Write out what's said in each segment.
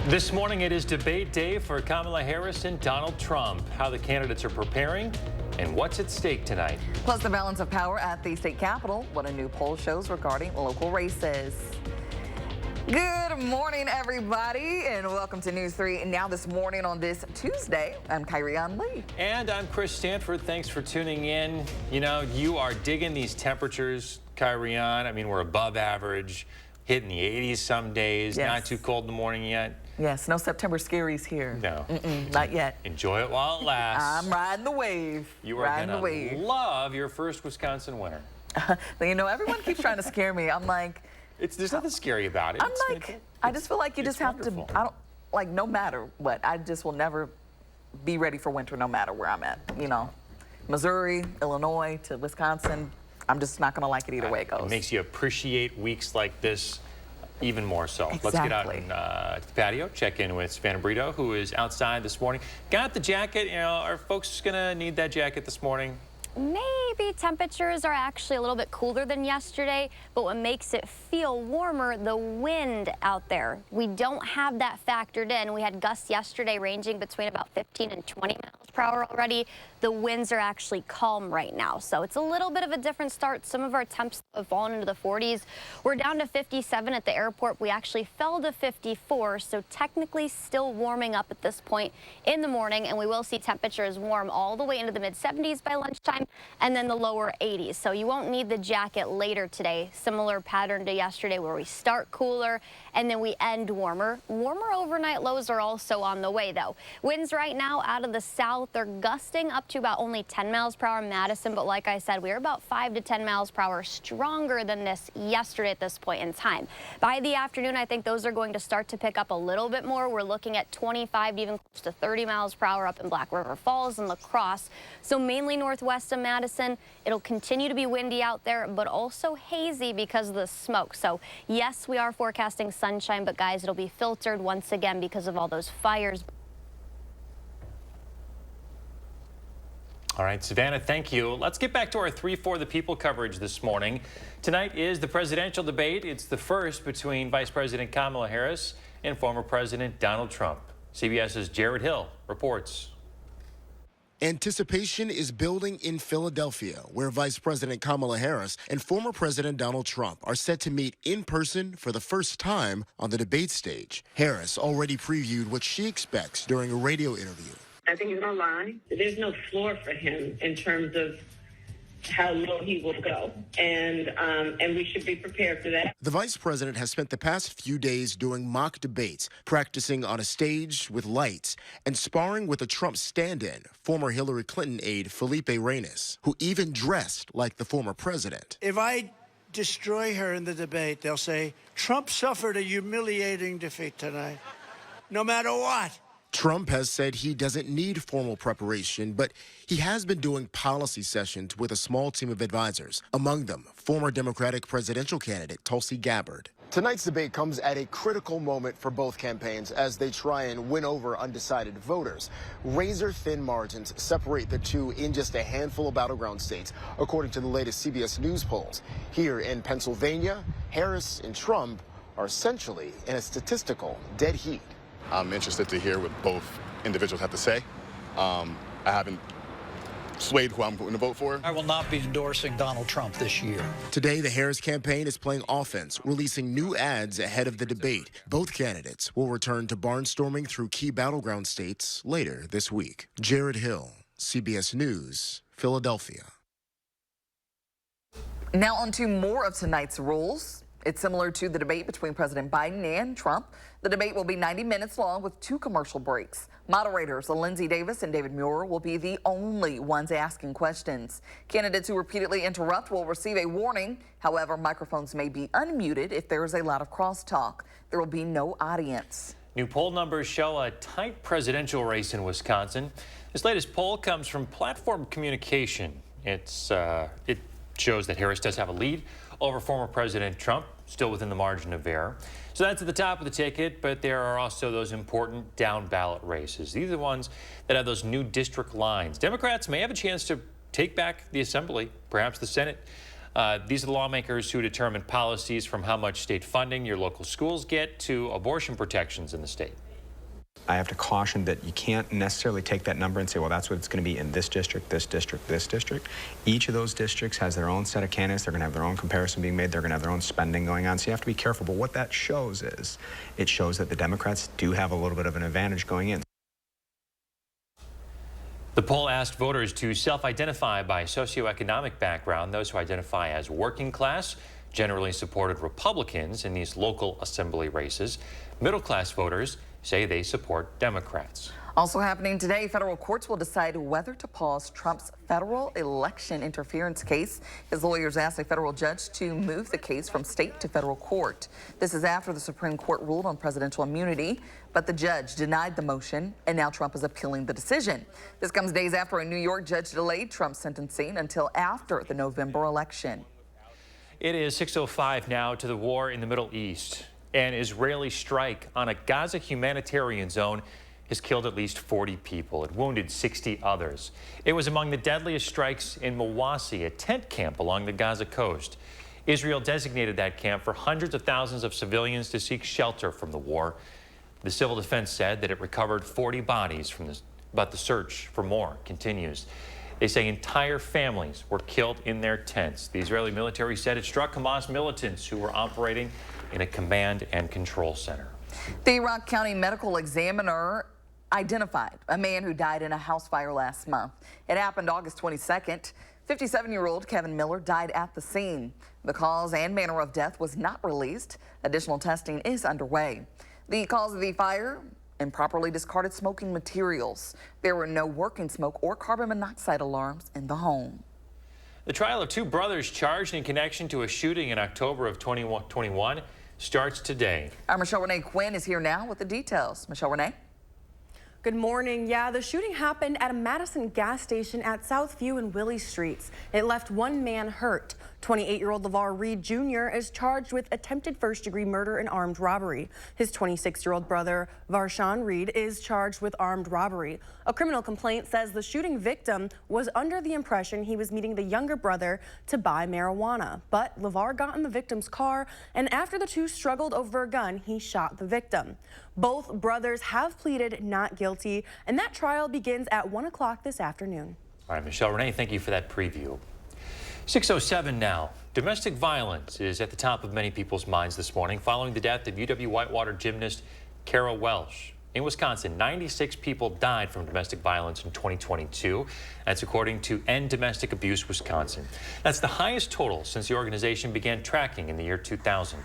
This morning it is debate day for Kamala Harris and Donald Trump. How the candidates are preparing and what's at stake tonight. Plus the balance of power at the state capitol, what a new poll shows regarding local races. Good morning, everybody, and welcome to News 3. Now this morning on this Tuesday, I'm Kyrie Lee. And I'm Chris Stanford. Thanks for tuning in. You know, you are digging these temperatures, Kyrie. I mean, we're above average, hitting the 80s some days, Yes. Not too cold in the morning yet. Yes, no September scaries here. No. Not yet. Enjoy it while it lasts. I'm riding the wave. You are going to love your first Wisconsin winter. You know, everyone keeps trying to scare me. I'm like... There's nothing scary about it. I just feel like you just have wonderful. to, like, no matter what, I just will never be ready for winter no matter where I'm at. You know, Missouri, Illinois to Wisconsin, I'm just not going to like it either way it goes. It makes you appreciate weeks like this even more so. Exactly. Let's get out in the patio, check in with Savannah Brito, who is outside this morning. Got the jacket. You know, are folks going to need that jacket this morning? Maybe temperatures are actually a little bit cooler than yesterday, but what makes it feel warmer, the wind out there. We don't have that factored in. We had gusts yesterday ranging between about 15 and 20 miles per hour already. The winds are actually calm right now, so it's a little bit of a different start. Some of our temps have fallen into the 40s. We're down to 57 at the airport. We actually fell to 54, so technically still warming up at this point in the morning, and we will see temperatures warm all the way into the mid-70s by lunchtime, and then the lower 80s. So you won't need the jacket later today. Similar pattern to yesterday where we start cooler and then we end warmer. Warmer overnight lows are also on the way, though. Winds right now out of the south, they're gusting up to about only 10 miles per hour in Madison, but like I said, we were about 5 to 10 miles per hour stronger than this yesterday at this point in time. By the afternoon, I think those are going to start to pick up a little bit more. We're looking at 25 to even close to 30 miles per hour up in Black River Falls and La Crosse. So mainly northwest of Madison. It'll continue to be windy out there, but also hazy because of the smoke. So yes, we are forecasting sunshine, but guys, it'll be filtered once again because of all those fires. All right, Savannah, thank you. Let's get back to our 3 for the People coverage this morning. Tonight is the presidential debate. It's the first between Vice President Kamala Harris and former President Donald Trump. CBS's Jared Hill reports. Anticipation is building in Philadelphia, where Vice President Kamala Harris and former President Donald Trump are set to meet in person for the first time on the debate stage. Harris already previewed what she expects during a radio interview. I think he's going to lie. There's no floor for him in terms of how low he will go, and we should be prepared for that. The vice president has spent the past few days doing mock debates, practicing on a stage with lights, and sparring with a Trump stand-in, former Hillary Clinton aide Felipe Reyes, who even dressed like the former president. If I destroy her in the debate, they'll say, Trump suffered a humiliating defeat tonight, no matter what. Trump has said he doesn't need formal preparation, but he has been doing policy sessions with a small team of advisors, among them former Democratic presidential candidate Tulsi Gabbard. Tonight's debate comes at a critical moment for both campaigns as they try and win over undecided voters. Razor-thin margins separate the two in just a handful of battleground states, according to the latest CBS News polls. Here in Pennsylvania, Harris and Trump are essentially in a statistical dead heat. I'm interested to hear what both individuals have to say. I haven't swayed who I'm going to vote for. I will not be endorsing Donald Trump this year. Today, the Harris campaign is playing offense, releasing new ads ahead of the debate. Both candidates will return to barnstorming through key battleground states later this week. Jared Hill, CBS News, Philadelphia. Now on to more of tonight's rules. It's similar to the debate between President Biden and Trump. The debate will be 90 minutes long with 2 commercial breaks. Moderators Lindsay Davis and David Muir will be the only ones asking questions. Candidates who repeatedly interrupt will receive a warning. However, microphones may be unmuted if there is a lot of crosstalk. There will be no audience. New poll numbers show a tight presidential race in Wisconsin. This latest poll comes from Platform Communication. It shows that Harris does have a lead over former President Trump, still within the margin of error. So that's at the top of the ticket, but there are also those important down ballot races. These are the ones that have those new district lines. Democrats may have a chance to take back the Assembly, perhaps the Senate. These are the lawmakers who determine policies from how much state funding your local schools get to abortion protections in the state. I have to caution that you can't necessarily take that number and say, well, that's what it's going to be in this district, this district, this district. Each of those districts has their own set of candidates. They're going to have their own comparison being made. They're going to have their own spending going on. So you have to be careful. But what that shows is it shows that the Democrats do have a little bit of an advantage going in. The poll asked voters to self-identify by socioeconomic background. Those who identify as working class generally supported Republicans in these local assembly races. Middle-class voters say they support Democrats. Also happening today, federal courts will decide whether to pause Trump's federal election interference case. His lawyers asked a federal judge to move the case from state to federal court. This is after the Supreme Court ruled on presidential immunity, but the judge denied the motion, and now Trump is appealing the decision. This comes days after a New York judge delayed Trump's sentencing until after the November election. It is 6:05 now to the war in the Middle East. An Israeli strike on a Gaza humanitarian zone has killed at least 40 people and wounded 60 others. It was among the deadliest strikes in Mawasi, a tent camp along the Gaza coast. Israel designated that camp for hundreds of thousands of civilians to seek shelter from the war. The civil defense said that it recovered 40 bodies from this, but the search for more continues. They say entire families were killed in their tents. The Israeli military said it struck Hamas militants who were operating in a command and control center. The Rock County Medical Examiner identified a man who died in a house fire last month. It happened August 22nd. 57-year-old Kevin Miller died at the scene. The cause and manner of death was not released. Additional testing is underway. The cause of the fire: improperly discarded smoking materials. There were no working smoke or carbon monoxide alarms in the home. The trial of two brothers charged in connection to a shooting in October of 2021 starts today. Our Michelle Renee Quinn is here now with the details. Michelle Renee. Good morning. Yeah, the shooting happened at a Madison gas station at Southview and Willie Streets. It left one man hurt. 28-year-old LeVar Reed Jr. is charged with attempted first-degree murder and armed robbery. His 26-year-old brother, Varshawn Reed, is charged with armed robbery. A criminal complaint says the shooting victim was under the impression he was meeting the younger brother to buy marijuana. But LeVar got in the victim's car, and after the two struggled over a gun, he shot the victim. Both brothers have pleaded not guilty, and that trial begins at 1 o'clock this afternoon. All right, Michelle Renee, thank you for that preview. 6:07 now. Domestic violence is at the top of many people's minds this morning following the death of UW-Whitewater gymnast Kara Welsh. In Wisconsin, 96 people died from domestic violence in 2022. That's according to End Domestic Abuse Wisconsin. That's the highest total since the organization began tracking in the year 2000.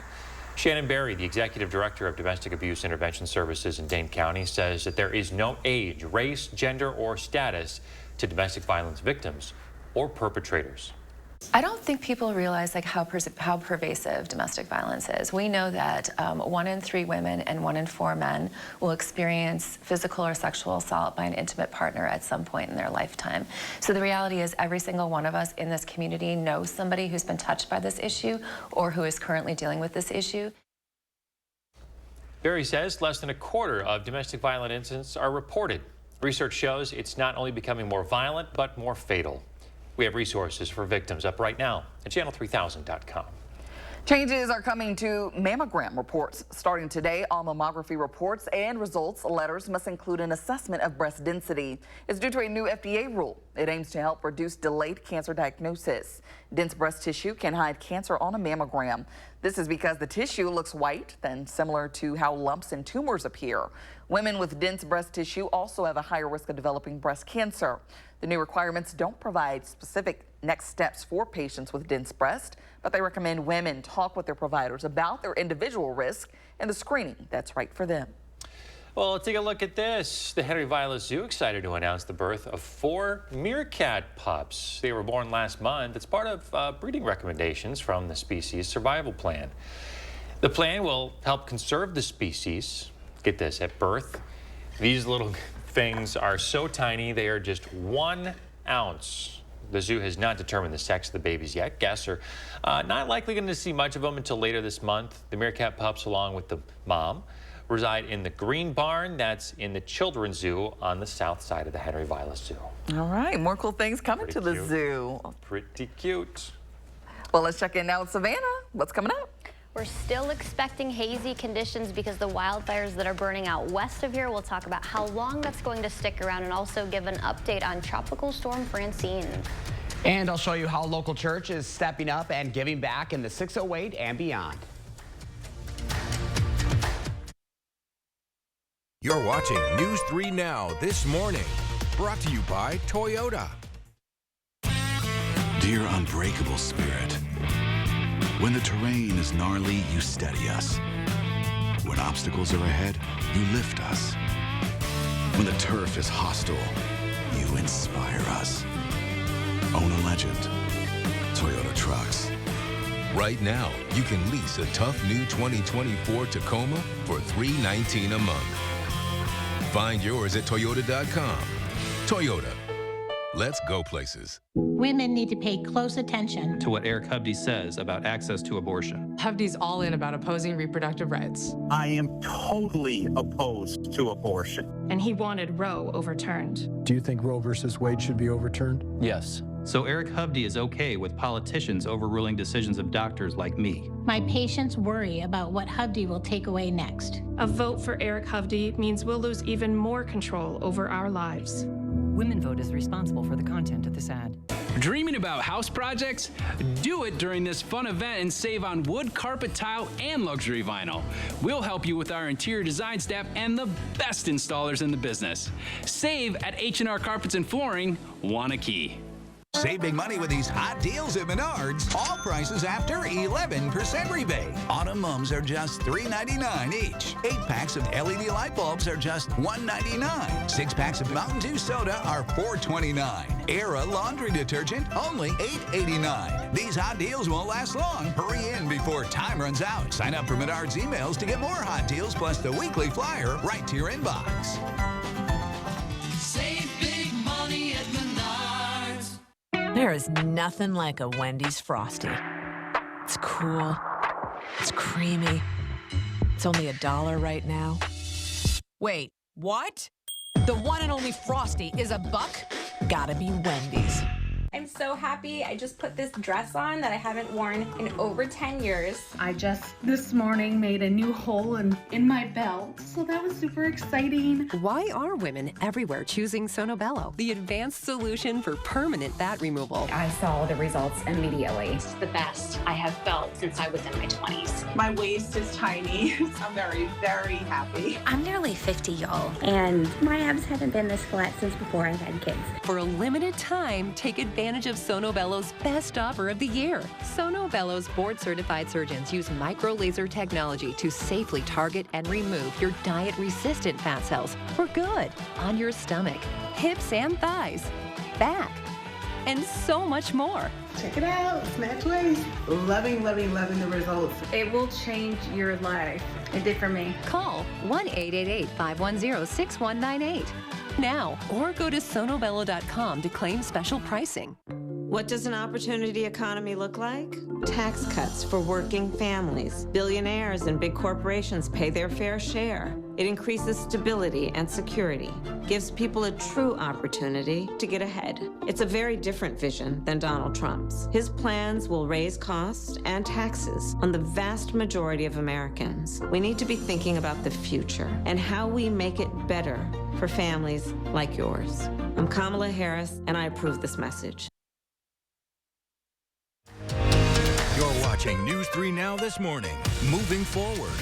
Shannon Berry, the executive director of Domestic Abuse Intervention Services in Dane County, says that there is no age, race, gender, or status to domestic violence victims or perpetrators. I don't think people realize how pervasive domestic violence is. We know that 1 in 3 women and 1 in 4 men will experience physical or sexual assault by an intimate partner at some point in their lifetime. So the reality is every single one of us in this community knows somebody who's been touched by this issue or who is currently dealing with this issue. Berry says less than a quarter of domestic violence incidents are reported. Research shows it's not only becoming more violent, but more fatal. We have resources for victims up right now at channel3000.com. Changes are coming to mammogram reports. Starting today, all mammography reports and results letters must include an assessment of breast density. It's due to a new FDA rule. It aims to help reduce delayed cancer diagnosis. Dense breast tissue can hide cancer on a mammogram. This is because the tissue looks white, then similar to how lumps and tumors appear. Women with dense breast tissue also have a higher risk of developing breast cancer. The new requirements don't provide specific next steps for patients with dense breast, but they recommend women talk with their providers about their individual risk and the screening that's right for them. Well, let's take a look at this. The Henry Vilas Zoo excited to announce the birth of 4 meerkat pups. They were born last month. It's part of breeding recommendations from the species survival plan. The plan will help conserve the species. Get this, at birth, these little things are so tiny, they are just 1 ounce. The zoo has not determined the sex of the babies yet. Guests are not likely going to see much of them until later this month. The meerkat pups, along with the mom, reside in the Green Barn. That's in the Children's Zoo on the south side of the Henry Vilas Zoo. All right, more cool things coming to the zoo. Pretty cute. Well, let's check in now with Savannah. What's coming up? We're still expecting hazy conditions because the wildfires that are burning out west of here. We'll talk about how long that's going to stick around and also give an update on Tropical Storm Francine. And I'll show you how local church is stepping up and giving back in the 608 and beyond. You're watching News 3 Now this morning, brought to you by Toyota. Dear unbreakable spirit, when the terrain is gnarly, you steady us. When obstacles are ahead, you lift us. When the turf is hostile, you inspire us. Own a legend. Toyota Trucks. Right now, you can lease a tough new 2024 Tacoma for $319 a month. Find yours at Toyota.com. Toyota. Let's go places. Women need to pay close attention to what Eric Hovde says about access to abortion. Hovde's all in about opposing reproductive rights. I am totally opposed to abortion. And he wanted Roe overturned. Do you think Roe versus Wade should be overturned? Yes. So Eric Hovde is okay with politicians overruling decisions of doctors like me. My patients worry about what Hovde will take away next. A vote for Eric Hovde means we'll lose even more control over our lives. Women Vote is responsible for the content of this ad. Dreaming about house projects? Do it during this fun event and save on wood, carpet, tile, and luxury vinyl. We'll help you with our interior design staff and the best installers in the business. Save at H&R Carpets and Flooring, Wanakee. Save big money with these hot deals at Menards. All prices after 11% rebate. Autumn mums are just $3.99 each. 8 packs of LED light bulbs are just $1.99. 6 packs of Mountain Dew soda are $4.29. Era laundry detergent only $8.89. These hot deals won't last long. Hurry in before time runs out. Sign up for Menards emails to get more hot deals plus the weekly flyer right to your inbox. Save big money at Menards. There is nothing like a Wendy's Frosty. It's cool. It's creamy. It's only $1 right now. Wait, what? The one and only Frosty is $1? Gotta be Wendy's. I'm so happy. I just put this dress on that I haven't worn in over 10 years. I just this morning made a new hole in my belt, so that was super exciting. Why are women everywhere choosing Sonobello, the advanced solution for permanent fat removal? I saw the results immediately. It's the best I have felt since I was in my 20s. My waist is tiny. I'm very, very happy. I'm nearly 50, y'all, and my abs haven't been this flat since before I've had kids. For a limited time, take advantage of Sonobello's best offer of the year. Sonobello's board-certified surgeons use micro-laser technology to safely target and remove your diet-resistant fat cells for good on your stomach, hips and thighs, back, and so much more. Check it out, Snatch Waist. Loving, loving, loving the results. It will change your life. It did for me. Call 1-888-510-6198 now or go to sonobello.com to claim special pricing. What does an opportunity economy look like? Tax cuts for working families. Billionaires and big corporations pay their fair share. It increases stability and security, gives people a true opportunity to get ahead. It's a very different vision than Donald Trump's. His plans will raise costs and taxes on the vast majority of Americans. We need to be thinking about the future and how we make it better for families like yours. I'm Kamala Harris, and I approve this message. You're watching News 3 Now this morning. Moving forward.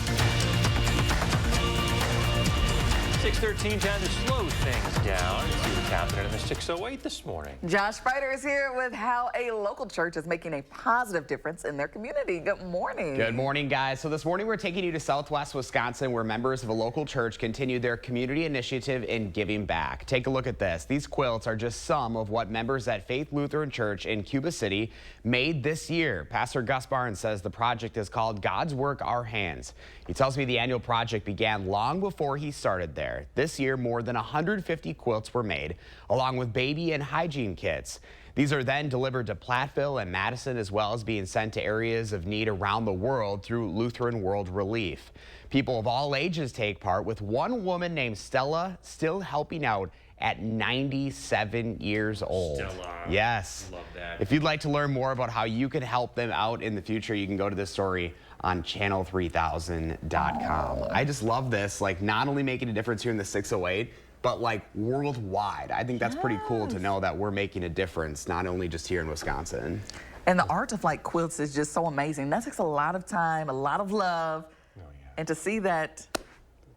6:13, time to slow things down and see what's happening in the 608 this morning. Josh Spider is here with how a local church is making a positive difference in their community. Good morning. Good morning, guys. So this morning we're taking you to Southwest Wisconsin, where members of a local church continue their community initiative in giving back. Take a look at this. These quilts are just some of what members at Faith Lutheran Church in Cuba City made this year. Pastor Gus Barnes says the project is called God's Work, Our Hands. He tells me the annual project began long before he started there. This year, more than 150 quilts were made, along with baby and hygiene kits. These are then delivered to Platteville and Madison, as well as being sent to areas of need around the world through Lutheran World Relief. People of all ages take part, with one woman named Stella still helping out at 97 years old. Stella. Yes. Love that. If you'd like to learn more about how you can help them out in the future, you can go to this story on channel3000.com. I just love this, like not only making a difference here in the 608, but like worldwide. I think that's pretty cool to know that we're making a difference, not only just here in Wisconsin. And the art of like quilts is just so amazing. That takes a lot of time, a lot of love. Oh, yeah. And to see that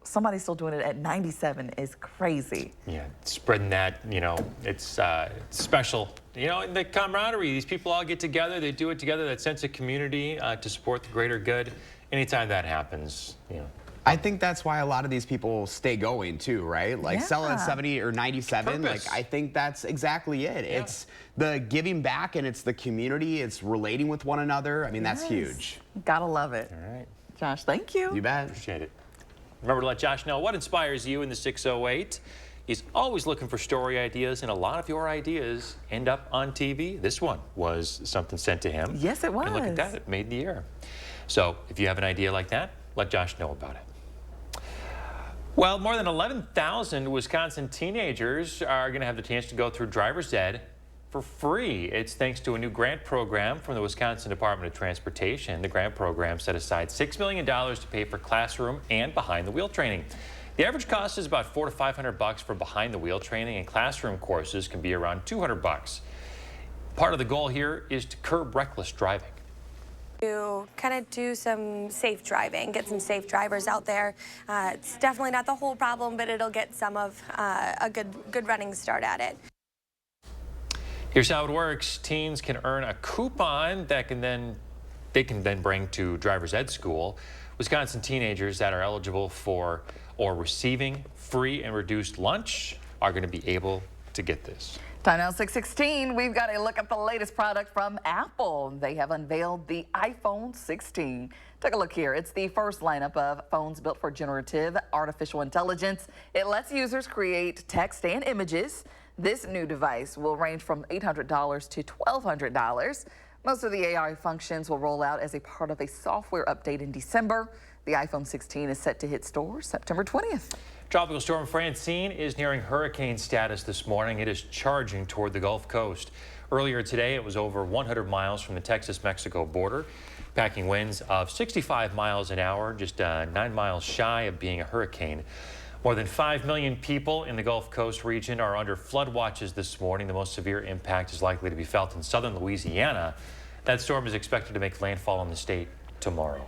somebody's still doing it at 97 is crazy. Yeah, spreading that, you know, it's special. You know, the camaraderie, these people all get together, they do it together, that sense of community to support the greater good. Anytime that happens, you know. I think that's why a lot of these people stay going too, right? Like sell at 70 or 97. Purpose. Like I think that's exactly it. Yeah. It's the giving back and it's the community. It's relating with one another. I mean, that's huge. Gotta love it. All right. Josh, thank you. You bet. Appreciate it. Remember to let Josh know what inspires you in the 608. He's always looking for story ideas, and a lot of your ideas end up on TV. This one was something sent to him. Yes, it was. And look at that, it made the air. So if you have an idea like that, let Josh know about it. Well, more than 11,000 Wisconsin teenagers are going to have the chance to go through driver's ed for free. It's thanks to a new grant program from the Wisconsin Department of Transportation. The grant program set aside $6 million to pay for classroom and behind-the-wheel training. The average cost is about $400 to $500 for behind-the-wheel training, and classroom courses can be around $200. Part of the goal here is to curb reckless driving. To kind of do some safe driving, get some safe drivers out there. It's definitely not the whole problem, but it'll get some of a good running start at it. Here's how it works. Teens can earn a coupon that they can then bring to driver's ed school. Wisconsin teenagers that are eligible for or receiving free and reduced lunch are going to be able to get this. Time now 6:16. We've got a look at the latest product from Apple. They have unveiled the iPhone 16. Take a look here. It's the first lineup of phones built for generative artificial intelligence. It lets users create text and images. This new device will range from $800 to $1,200. Most of the AI functions will roll out as a part of a software update in December. The iPhone 16 is set to hit stores September 20th. Tropical storm Francine is nearing hurricane status this morning. It is charging toward the Gulf Coast. Earlier today, it was over 100 miles from the Texas-Mexico border, packing winds of 65 miles an hour, just 9 miles shy of being a hurricane. More than 5 million people in the Gulf Coast region are under flood watches this morning. The most severe impact is likely to be felt in southern Louisiana. That storm is expected to make landfall in the state tomorrow.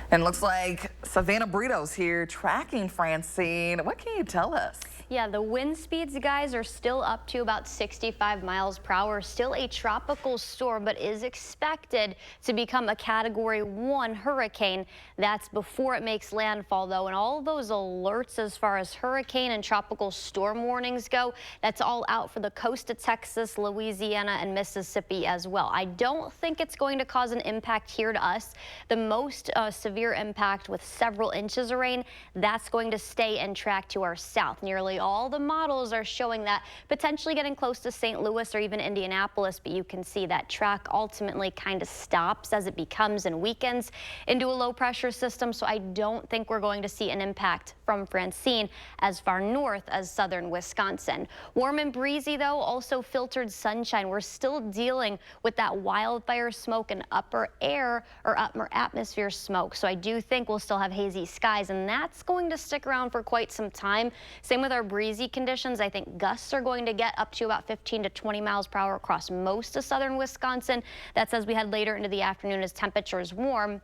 And looks like Savannah Brito's here tracking Francine. What can you tell us? Yeah, the wind speeds, guys, are still up to about 65 miles per hour. Still a tropical storm, but is expected to become a Category 1 hurricane. That's before it makes landfall, though. And all those alerts as far as hurricane and tropical storm warnings go, that's all out for the coast of Texas, Louisiana, and Mississippi as well. I don't think it's going to cause an impact here to us. The most severe impact with several inches of rain, that's going to stay and track to our south. Nearly all the models are showing that potentially getting close to St. Louis or even Indianapolis, but you can see that track ultimately kind of stops as it becomes and weakens into a low pressure system. So I don't think we're going to see an impact from Francine as far north as southern Wisconsin. Warm and breezy, though, also filtered sunshine. We're still dealing with that wildfire smoke and upper air or upper atmosphere smoke. So I do think we'll still have hazy skies, and that's going to stick around for quite some time. Same with our breezy conditions. I think gusts are going to get up to about 15 to 20 miles per hour across most of southern Wisconsin. That's as we head later into the afternoon as temperatures warm.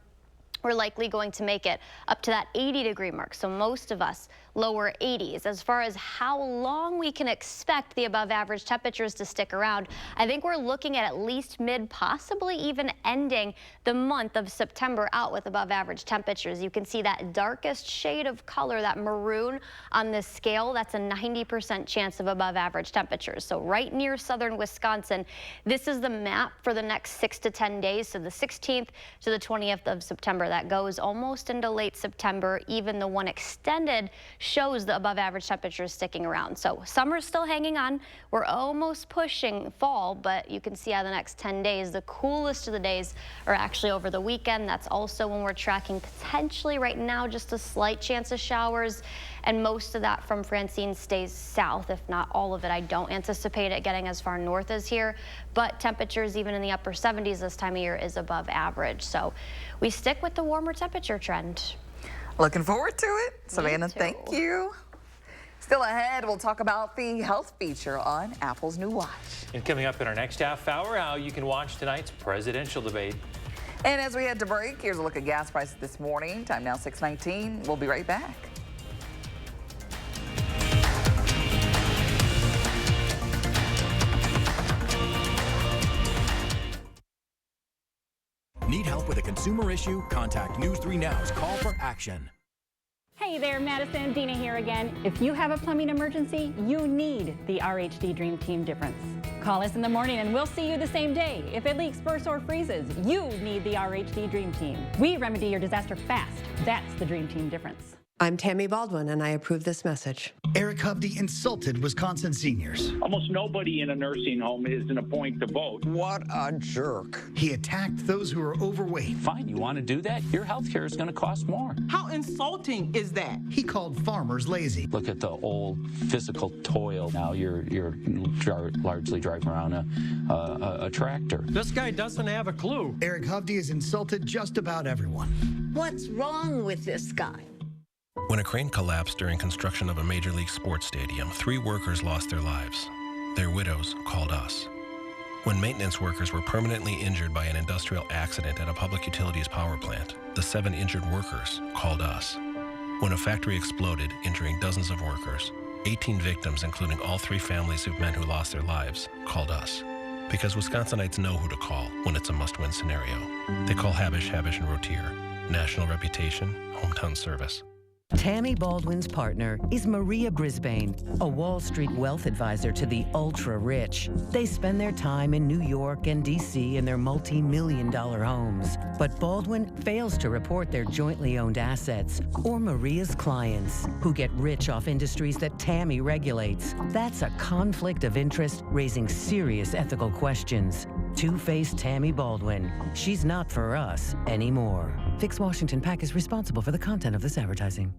We're likely going to make it up to that 80-degree mark, so most of us lower 80s. As far as how long we can expect the above-average temperatures to stick around, I think we're looking at least mid, possibly even ending the month of September out with above-average temperatures. You can see that darkest shade of color, that maroon on this scale, that's a 90% chance of above-average temperatures. So right near southern Wisconsin, this is the map for the next 6 to 10 days, so the 16th to the 20th of September. That goes almost into late September. Even the one extended shows the above average temperatures sticking around. So summer's still hanging on. We're almost pushing fall, but you can see how the next 10 days, the coolest of the days are actually over the weekend. That's also when we're tracking potentially right now just a slight chance of showers, and most of that from Francine stays south, if not all of it. I don't anticipate it getting as far north as here, but temperatures even in the upper 70s this time of year is above average. So we stick with the a warmer temperature trend. Looking forward to it. Savannah, thank you. Still ahead, we'll talk about the health feature on Apple's new watch. And coming up in our next half hour, how you can watch tonight's presidential debate. And as we head to break, here's a look at gas prices this morning. Time now 6:19. We'll be right back. Need help with a consumer issue? Contact News 3 Now's Call for Action. Hey there, Madison. Dina here again. If you have a plumbing emergency, you need the RHD Dream Team difference. Call us in the morning and we'll see you the same day. If it leaks, bursts, or freezes, you need the RHD Dream Team. We remedy your disaster fast. That's the Dream Team difference. I'm Tammy Baldwin, and I approve this message. Eric Hovde insulted Wisconsin seniors. Almost nobody in a nursing home is in a point to vote. What a jerk. He attacked those who are overweight. Fine, you want to do that? Your health care is going to cost more. How insulting is that? He called farmers lazy. Look at the old physical toil. Now you're largely driving around a tractor. This guy doesn't have a clue. Eric Hovde has insulted just about everyone. What's wrong with this guy? When a crane collapsed during construction of a Major League sports stadium, 3 workers lost their lives. Their widows called us. When maintenance workers were permanently injured by an industrial accident at a public utilities power plant, the 7 injured workers called us. When a factory exploded, injuring dozens of workers, 18 victims, including all 3 families of men who lost their lives, called us. Because Wisconsinites know who to call when it's a must-win scenario. They call Habish, and Rotier. National reputation, hometown service. Tammy Baldwin's partner is Maria Brisbane, a Wall Street wealth advisor to the ultra-rich. They spend their time in New York and D.C. in their multi-million-dollar homes. But Baldwin fails to report their jointly owned assets or Maria's clients, who get rich off industries that Tammy regulates. That's a conflict of interest raising serious ethical questions. Two-faced Tammy Baldwin. She's not for us anymore. Fix Washington PAC is responsible for the content of this advertising.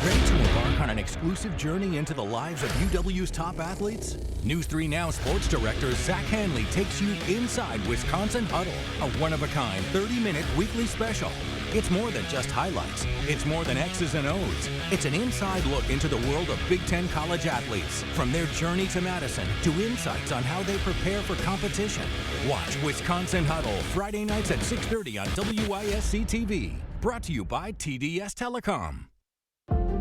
Ready to embark on an exclusive journey into the lives of UW's top athletes? News 3 Now sports director Zach Hanley takes you inside Wisconsin Huddle, a one-of-a-kind 30-minute weekly special. It's more than just highlights. It's more than X's and O's. It's an inside look into the world of Big Ten college athletes, from their journey to Madison to insights on how they prepare for competition. Watch Wisconsin Huddle Friday nights at 6:30 on WISC-TV. Brought to you by TDS Telecom.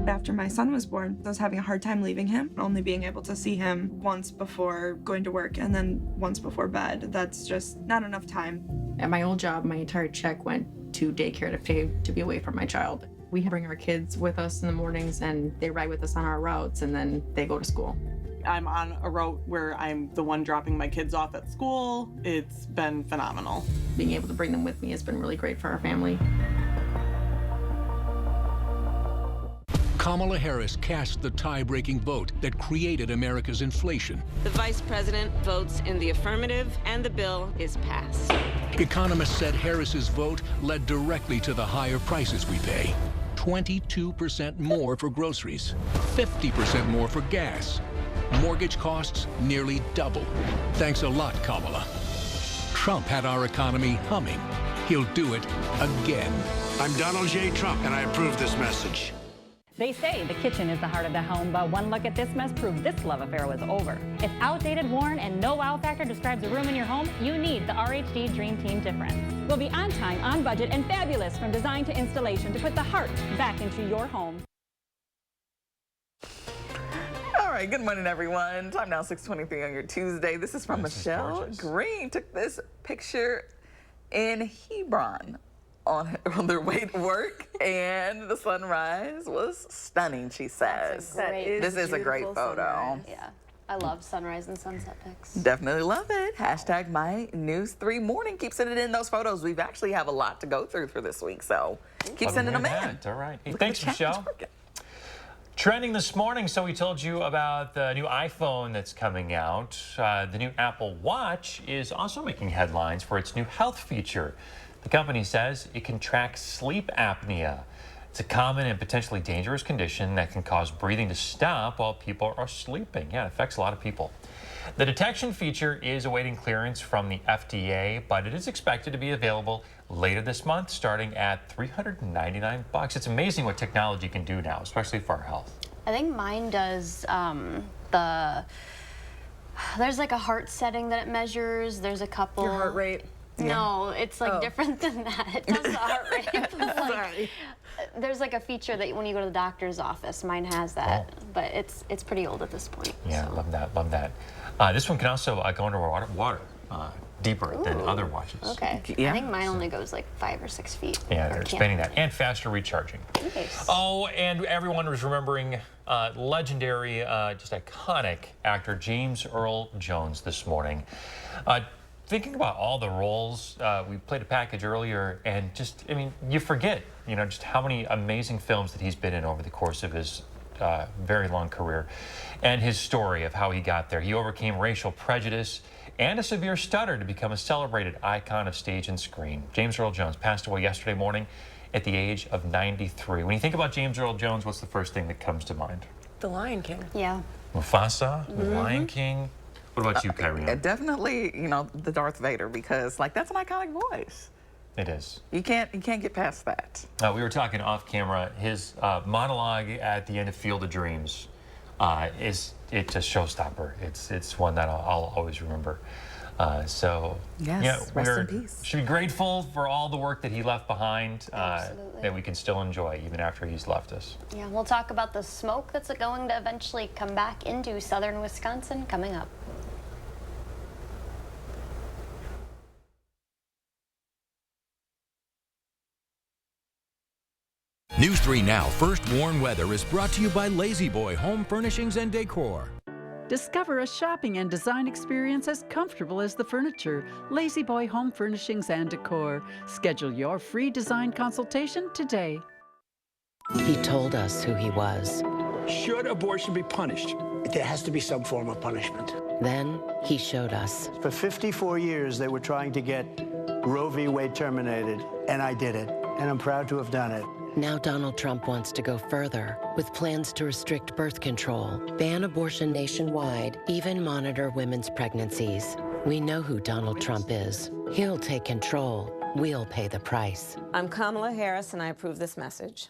After my son was born, I was having a hard time leaving him, only being able to see him once before going to work and then once before bed. That's just not enough time. At my old job, my entire check went to daycare to pay to be away from my child. We bring our kids with us in the mornings and they ride with us on our routes and then they go to school. I'm on a route where I'm the one dropping my kids off at school. It's been phenomenal. Being able to bring them with me has been really great for our family. Kamala Harris cast the tie-breaking vote that created America's inflation. The vice president votes in the affirmative, and the bill is passed. Economists said Harris's vote led directly to the higher prices we pay. 22% more for groceries, 50% more for gas. Mortgage costs nearly double. Thanks a lot, Kamala. Trump had our economy humming. He'll do it again. I'm Donald J. Trump, and I approve this message. They say the kitchen is the heart of the home, but one look at this mess proved this love affair was over. If outdated, worn, and no wow factor describes a room in your home, you need the RHD Dream Team difference. We'll be on time, on budget, and fabulous from design to installation to put the heart back into your home. All right, good morning, everyone. Time now 6:23 on your Tuesday. This is from Michelle Green. Took this picture in Hebron on their way to work, and the sunrise was stunning, she says. This is a great photo. Yeah, I love sunrise and sunset pics. Definitely love it. Hashtag my News 3 morning. Keep sending in those photos. We've actually have a lot to go through for this week, so keep sending them in. All right. Hey, thanks, Michelle. Trending this morning, so we told you about the new iPhone that's coming out. The new Apple Watch is also making headlines for its new health feature. The company says it can track sleep apnea. It's a common and potentially dangerous condition that can cause breathing to stop while people are sleeping. Yeah, it affects a lot of people. The detection feature is awaiting clearance from the FDA, but it is expected to be available later this month, starting at $399. It's amazing what technology can do now, especially for our health. I think mine does there's like a heart setting that it measures. There's a couple. Your heart rate? No, it's like different than that. It does the heart rate. But like, there's like a feature that when you go to the doctor's office, mine has that, but it's pretty old at this point. Yeah, so. love that. This one can also go into water deeper than other watches. Okay. Yeah. I think mine only goes like 5 or 6 feet. Yeah, they're expanding that, and faster recharging. Nice. Oh, and everyone was remembering legendary, just iconic actor James Earl Jones this morning. Thinking about all the roles, we played a package earlier, and just, I mean, you forget, just how many amazing films that he's been in over the course of his very long career, and his story of how he got there. He overcame racial prejudice and a severe stutter to become a celebrated icon of stage and screen. James Earl Jones passed away yesterday morning at the age of 93. When you think about James Earl Jones, what's the first thing that comes to mind? The Lion King. Yeah. Mufasa, the Lion King. What about you, Kyrie? Definitely, the Darth Vader, because that's an iconic voice. It is. You can't get past that. We were talking off camera. His monologue at the end of Field of Dreams it's a showstopper. It's one that I'll always remember. So yes, rest in peace. Should be grateful for all the work that he left behind that we can still enjoy even after he's left us. Yeah, we'll talk about the smoke that's going to eventually come back into southern Wisconsin coming up. News 3 Now First Warn Weather is brought to you by Lazy Boy Home Furnishings and Decor. Discover a shopping and design experience as comfortable as the furniture. Lazy Boy Home Furnishings and Decor. Schedule your free design consultation today. He told us who he was. Should abortion be punished? There has to be some form of punishment. Then he showed us. For 54 years, they were trying to get Roe v. Wade terminated, and I did it, and I'm proud to have done it. Now Donald Trump wants to go further with plans to restrict birth control, ban abortion nationwide, even monitor women's pregnancies. We know who Donald Trump is. He'll take control. We'll pay the price. I'm Kamala Harris, and I approve this message.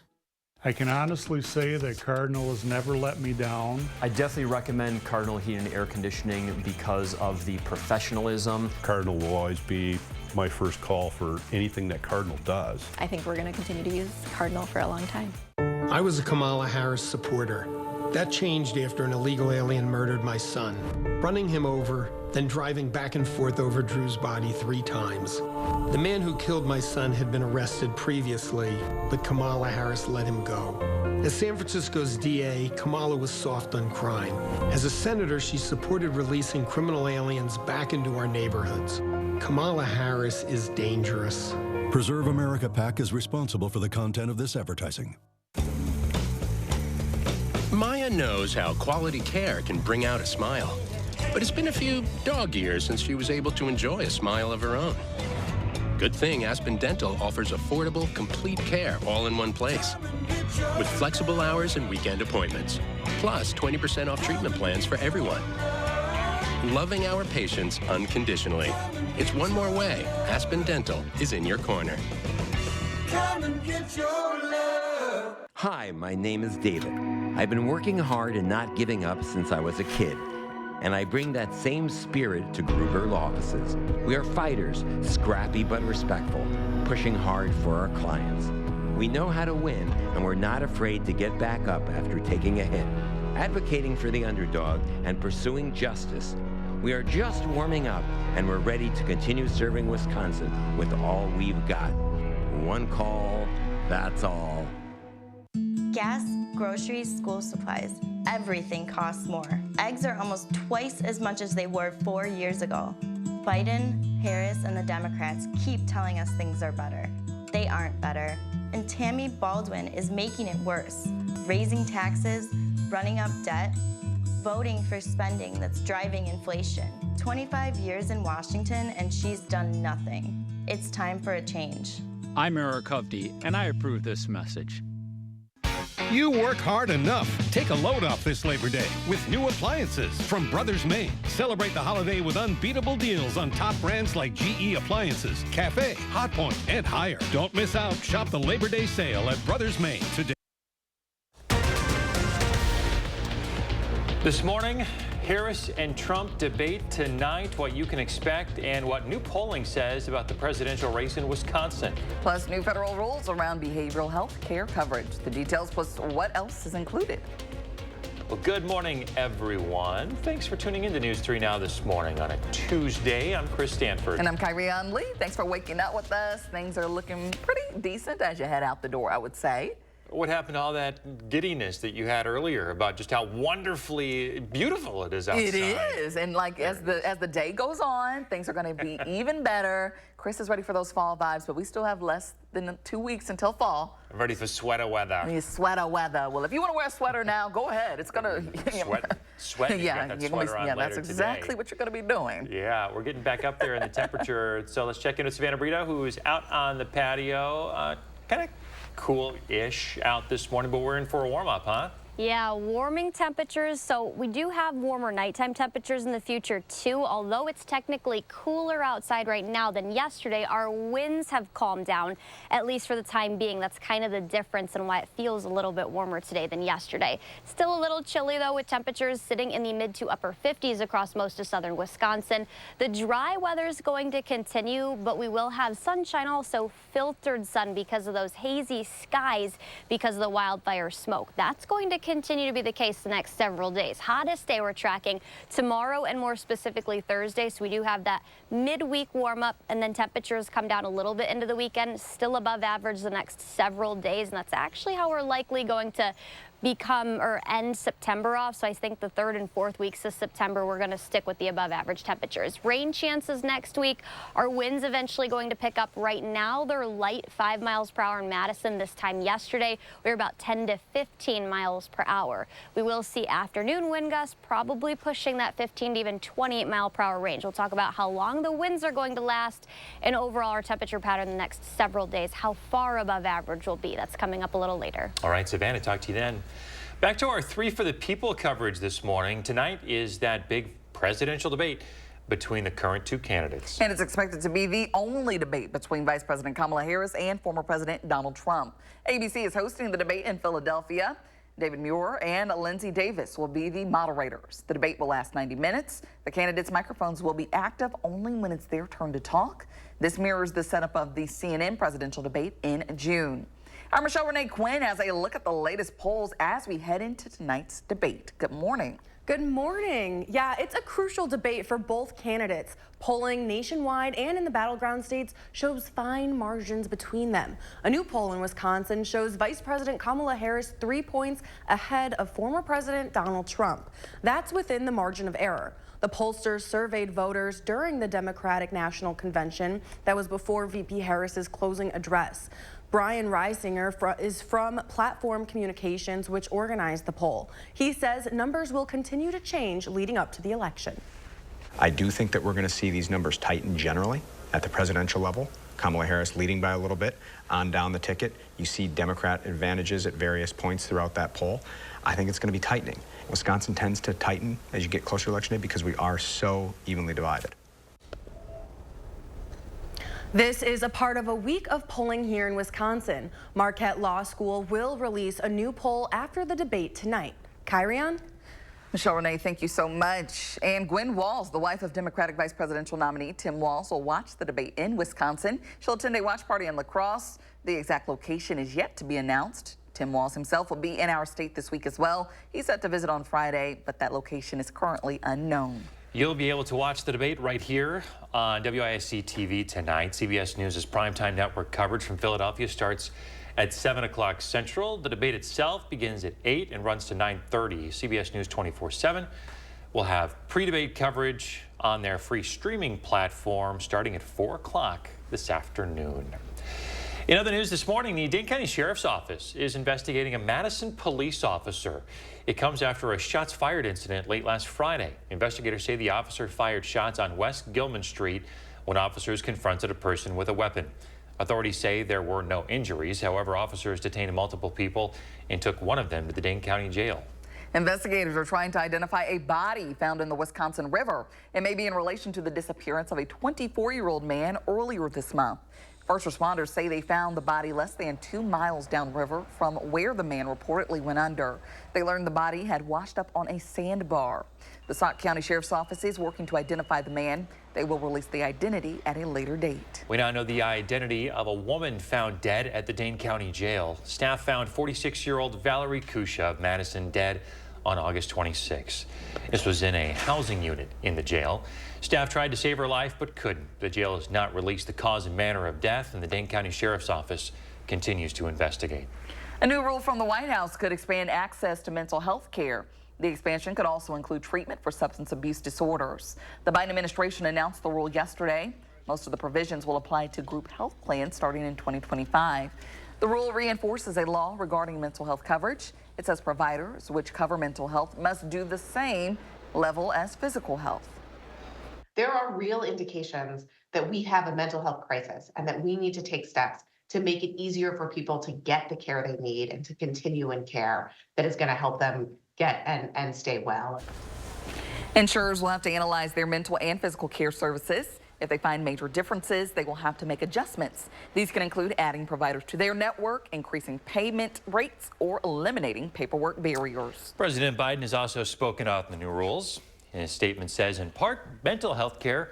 I can honestly say that Cardinal has never let me down. I definitely recommend Cardinal Heating and Air Conditioning because of the professionalism. Cardinal will always be my first call for anything that Cardinal does. I think we're going to continue to use Cardinal for a long time. I was a Kamala Harris supporter. That changed after an illegal alien murdered my son, running him over, then driving back and forth over Drew's body 3 times. The man who killed my son had been arrested previously, but Kamala Harris let him go. As San Francisco's DA, Kamala was soft on crime. As a senator, she supported releasing criminal aliens back into our neighborhoods. Kamala Harris is dangerous. Preserve America PAC is responsible for the content of this advertising. Maya knows how quality care can bring out a smile. But it's been a few dog years since she was able to enjoy a smile of her own. Good thing Aspen Dental offers affordable, complete care all in one place. With flexible hours and weekend appointments. Plus 20% off treatment plans for everyone. Loving our patients unconditionally. It's one more way Aspen Dental is in your corner. Come and get your love. Hi, my name is David. I've been working hard and not giving up since I was a kid. And I bring that same spirit to Gruber Law Offices. We are fighters, scrappy but respectful, pushing hard for our clients. We know how to win, and we're not afraid to get back up after taking a hit. Advocating for the underdog and pursuing justice. We are just warming up, and we're ready to continue serving Wisconsin with all we've got. One call, that's all. Gas, groceries, school supplies, everything costs more. Eggs are almost twice as much as they were 4 years ago. Biden, Harris, and the Democrats keep telling us things are better. They aren't better. And Tammy Baldwin is making it worse. Raising taxes, running up debt, voting for spending that's driving inflation. 25 years in Washington and she's done nothing. It's time for a change. I'm Eric Hovde, and I approve this message. You work hard enough. Take a load off this Labor Day with new appliances from Brothers Maine. Celebrate the holiday with unbeatable deals on top brands like GE Appliances, Cafe, Hotpoint, and Higher. Don't miss out. Shop the Labor Day sale at Brothers Maine today. This morning, Harris and Trump debate tonight, what you can expect and what new polling says about the presidential race in Wisconsin. Plus, new federal rules around behavioral health care coverage. The details plus what else is included. Well, good morning, everyone. Thanks for tuning in to News 3 Now this morning on a Tuesday. I'm Chris Stanford. And I'm Kyrie Lee. Thanks for waking up with us. Things are looking pretty decent as you head out the door, I would say. What happened to all that giddiness that you had earlier about just how wonderfully beautiful it is outside? It is, and like as the day goes on, things are going to be even better. Chris is ready for those fall vibes, but we still have less than 2 weeks until fall. I'm ready for sweater weather. Sweater weather. Well, if you want to wear a sweater now, go ahead. It's gonna sweat. Yeah, that you're sweater gonna on yeah, later that's exactly today. what you're going to be doing. Yeah, we're getting back up there in the temperature. So let's check in with Savannah Brito, who is out on the patio, kind of cool-ish out this morning, but we're in for a warm-up, huh? Yeah, warming temperatures. So we do have warmer nighttime temperatures in the future too. Although it's technically cooler outside right now than yesterday, our winds have calmed down, at least for the time being. That's kind of the difference in why it feels a little bit warmer today than yesterday. Still a little chilly though, with temperatures sitting in the mid to upper 50s across most of southern Wisconsin. The dry weather is going to continue, but we will have sunshine, also filtered sun because of those hazy skies because of the wildfire smoke. That's going to continue to be the case the next several days. Hottest day we're tracking tomorrow and more specifically Thursday. So we do have that midweek warm up and then temperatures come down a little bit into the weekend, still above average the next several days. And that's actually how we're likely going to become or end September off. So I think the 3rd and 4th weeks of September, we're going to stick with the above average temperatures. Rain chances next week. Our winds eventually going to pick up. Right now, they're light 5 miles per hour in Madison. This time yesterday, we were about 10 to 15 miles per hour. We will see afternoon wind gusts probably pushing that 15 to even 28 mile per hour range. We'll talk about how long the winds are going to last and overall our temperature pattern the next several days, how far above average will be. That's coming up a little later. All right, Savannah, talk to you then. Back to our 3 for the People coverage this morning. Tonight is that big presidential debate between the current 2 candidates. And it's expected to be the only debate between Vice President Kamala Harris and former President Donald Trump. ABC is hosting the debate in Philadelphia. David Muir and Lindsay Davis will be the moderators. The debate will last 90 minutes. The candidates' microphones will be active only when it's their turn to talk. This mirrors the setup of the CNN presidential debate in June. Our Michelle Renee Quinn has a look at the latest polls as we head into tonight's debate. Good morning. Good morning. Yeah, it's a crucial debate for both candidates. Polling nationwide and in the battleground states shows fine margins between them. A new poll in Wisconsin shows Vice President Kamala Harris 3 points ahead of former President Donald Trump. That's within the margin of error. The pollsters surveyed voters during the Democratic National Convention that was before VP Harris's closing address. Brian Reisinger is from Platform Communications, which organized the poll. He says numbers will continue to change leading up to the election. I do think that we're going to see these numbers tighten generally at the presidential level. Kamala Harris leading by a little bit on down the ticket. You see Democrat advantages at various points throughout that poll. I think it's going to be tightening. Wisconsin tends to tighten as you get closer to election day because we are so evenly divided. This is a part of a week of polling here in Wisconsin. Marquette Law School will release a new poll after the debate tonight. Kyrian? Michelle Renee, thank you so much. And Gwen Walz, the wife of Democratic Vice Presidential nominee Tim Walz, will watch the debate in Wisconsin. She'll attend a watch party in La Crosse. The exact location is yet to be announced. Tim Walz himself will be in our state this week as well. He's set to visit on Friday, but that location is currently unknown. You'll be able to watch the debate right here on WISC-TV tonight. CBS News' primetime network coverage from Philadelphia starts at 7 o'clock Central. The debate itself begins at 8 and runs to 9:30. CBS News 24/7 will have pre-debate coverage on their free streaming platform starting at 4 o'clock this afternoon. In other news this morning, the Dane County Sheriff's Office is investigating a Madison police officer. It comes after a shots fired incident late last Friday. Investigators say the officer fired shots on West Gilman Street when officers confronted a person with a weapon. Authorities say there were no injuries. However, officers detained multiple people and took one of them to the Dane County Jail. Investigators are trying to identify a body found in the Wisconsin River. It may be in relation to the disappearance of a 24-year-old man earlier this month. First responders say they found the body less than 2 miles downriver from where the man reportedly went under. They learned the body had washed up on a sandbar. The Sauk County Sheriff's Office is working to identify the man. They will release the identity at a later date. We now know the identity of a woman found dead at the Dane County Jail. Staff found 46-year-old Valerie Kusha of Madison dead on August 26. This was in a housing unit in the jail. Staff tried to save her life but couldn't. The jail has not released the cause and manner of death, and the Dane County Sheriff's Office continues to investigate. A new rule from the White House could expand access to mental health care. The expansion could also include treatment for substance abuse disorders. The Biden administration announced the rule yesterday. Most of the provisions will apply to group health plans starting in 2025. The rule reinforces a law regarding mental health coverage. It says providers which cover mental health must do the same level as physical health. There are real indications that we have a mental health crisis and that we need to take steps to make it easier for people to get the care they need and to continue in care that is going to help them get and stay well. Insurers will have to analyze their mental and physical care services. If they find major differences, they will have to make adjustments. These can include adding providers to their network, increasing payment rates, or eliminating paperwork barriers. President Biden has also spoken out in the new rules. His statement says, in part, mental health care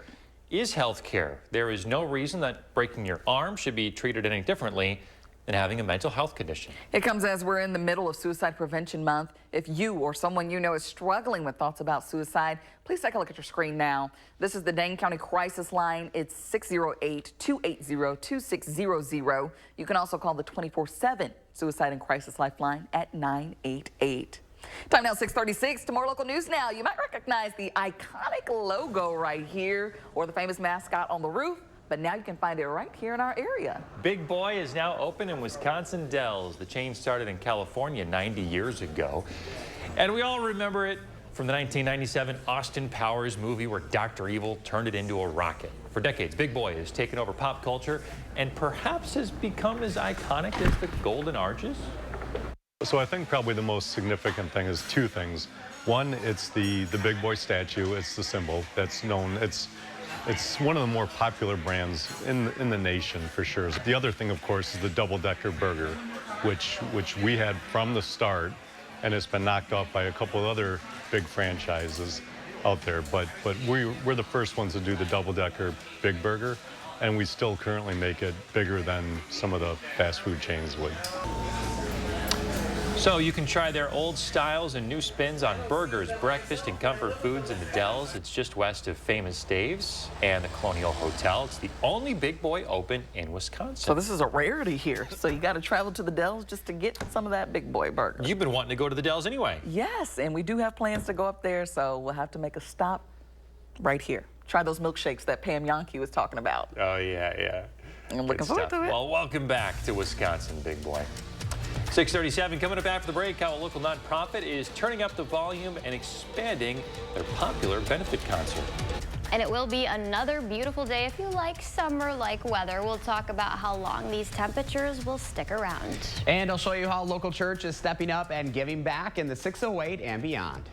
is health care. There is no reason that breaking your arm should be treated any differently than having a mental health condition. It comes as we're in the middle of Suicide Prevention Month. If you or someone you know is struggling with thoughts about suicide, please take a look at your screen now. This is the Dane County Crisis Line. It's 608-280-2600. You can also call the 24/7 Suicide and Crisis Lifeline at 988. Time now 6:36. To more local news now. You might recognize the iconic logo right here or the famous mascot on the roof, but now you can find it right here in our area. Big Boy is now open in Wisconsin Dells. The chain started in California 90 years ago, and we all remember it from the 1997 Austin Powers movie where Dr. Evil turned it into a rocket. For decades, Big Boy has taken over pop culture and perhaps has become as iconic as the Golden Arches. So I think probably the most significant thing is two things. One, it's the Big Boy statue. It's the symbol that's known. It's one of the more popular brands in the nation for sure. The other thing, of course, is the double-decker burger, which we had from the start, and it's been knocked off by a couple of other big franchises out there. But we're the first ones to do the double-decker Big Burger, and we still currently make it bigger than some of the fast food chains would. So you can try their old styles and new spins on burgers, breakfast, and comfort foods in the Dells. It's just west of Famous Dave's and the Colonial Hotel. It's the only Big Boy open in Wisconsin. So this is a rarity here. So you got to travel to the Dells just to get some of that Big Boy burger. You've been wanting to go to the Dells anyway. Yes, and we do have plans to go up there, so we'll have to make a stop right here. Try those milkshakes that Pam Yonke was talking about. Oh, yeah. I'm looking forward to it. Well, welcome back to Wisconsin, Big Boy. 6:37 coming up after the break. How a local nonprofit is turning up the volume and expanding their popular benefit concert. And it will be another beautiful day if you like summer-like weather. We'll talk about how long these temperatures will stick around. And I'll show you how a local church is stepping up and giving back in the 608 and beyond.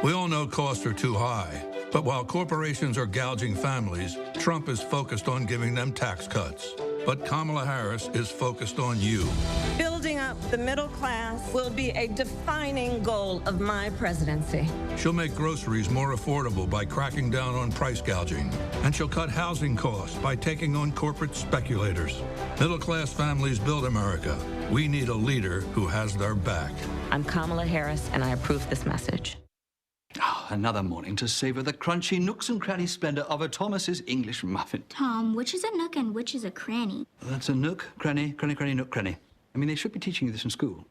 We all know costs are too high, but while corporations are gouging families, Trump is focused on giving them tax cuts. But Kamala Harris is focused on you. Building up the middle class will be a defining goal of my presidency. She'll make groceries more affordable by cracking down on price gouging. And she'll cut housing costs by taking on corporate speculators. Middle-class families build America. We need a leader who has their back. I'm Kamala Harris, and I approve this message. Oh, another morning to savor the crunchy nooks and crannies splendor of a Thomas's English muffin. Tom, which is a nook and which is a cranny? That's a nook, cranny, cranny, cranny, nook, cranny. I mean, they should be teaching you this in school.